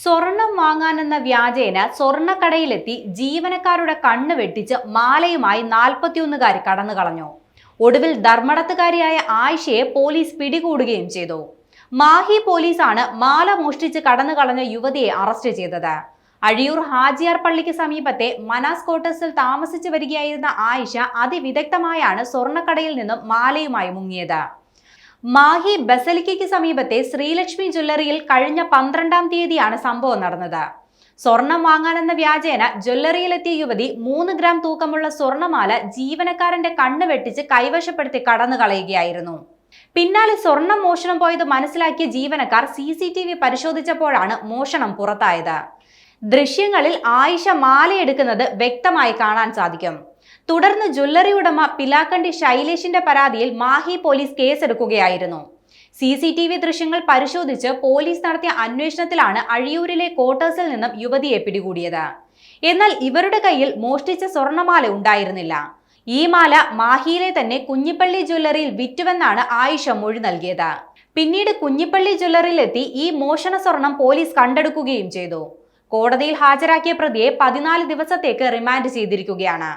സ്വർണം വാങ്ങാനെന്ന വ്യാജേന സ്വർണ്ണക്കടയിലെത്തി ജീവനക്കാരുടെ കണ്ണ് വെട്ടിച്ച് മാലയുമായി 41കാരി കടന്നു കളഞ്ഞു. ഒടുവിൽ ധർമ്മടത്തുകാരിയായ ആയിഷയെ പോലീസ് പിടികൂടുകയും ചെയ്തു. മാഹി പോലീസാണ് മാല മോഷ്ടിച്ച് കടന്നു കളഞ്ഞ യുവതിയെ അറസ്റ്റ് ചെയ്തത്. അഴിയൂർ ഹാജിയാർ പള്ളിക്ക് സമീപത്തെ മനാസ് ക്വാർട്ടേഴ്സിൽ താമസിച്ചു വരികയായിരുന്ന ആയിഷ അതിവിദഗ്ധമായാണ് സ്വർണ്ണക്കടയിൽ നിന്നും മാലയുമായി മുങ്ങിയത്. മാഹി ബസലിക്കയ്ക്ക് സമീപത്തെ ശ്രീലക്ഷ്മി ജ്വല്ലറിയിൽ കഴിഞ്ഞ 12-ാം തീയതിയാണ് സംഭവം നടന്നത്. സ്വർണം വാങ്ങാനെന്ന വ്യാജേന ജ്വല്ലറിയിലെത്തിയ യുവതി 3 ഗ്രാം തൂക്കമുള്ള സ്വർണമാല ജീവനക്കാരന്റെ കണ്ണ് വെട്ടിച്ച് കൈവശപ്പെടുത്തി കടന്നു കളയുകയായിരുന്നു. പിന്നാലെ സ്വർണം മോഷണം പോയത് മനസ്സിലാക്കിയ ജീവനക്കാർ CCTV പരിശോധിച്ചപ്പോഴാണ് മോഷണം പുറത്തായത്. ദൃശ്യങ്ങളിൽ ആയിഷ മാലയെടുക്കുന്നത് വ്യക്തമായി കാണാൻ സാധിക്കും. തുടർന്ന് ജ്വല്ലറി ഉടമ പിലാക്കണ്ടി ശൈലേഷിന്റെ പരാതിയിൽ മാഹി പോലീസ് കേസെടുക്കുകയായിരുന്നു. CCTV ദൃശ്യങ്ങൾ പരിശോധിച്ച് പോലീസ് നടത്തിയ അന്വേഷണത്തിലാണ് അഴിയൂരിലെ ക്വാർട്ടേഴ്സിൽ നിന്നും യുവതിയെ പിടികൂടിയത്. എന്നാൽ ഇവരുടെ കയ്യിൽ മോഷ്ടിച്ച സ്വർണമാല ഉണ്ടായിരുന്നില്ല. ഈ മാല മാഹിയിലെ തന്നെ കുഞ്ഞിപ്പള്ളി ജ്വല്ലറിയിൽ വിറ്റുവെന്നാണ് ആയിഷ മൊഴി നൽകിയത്. പിന്നീട് കുഞ്ഞിപ്പള്ളി ജ്വല്ലറിയിലെത്തി ഈ മോഷണ സ്വർണം പോലീസ് കണ്ടെടുക്കുകയും ചെയ്തു. കോടതിയിൽ ഹാജരാക്കിയ പ്രതിയെ 14 ദിവസത്തേക്ക് റിമാൻഡ് ചെയ്തിരിക്കുകയാണ്.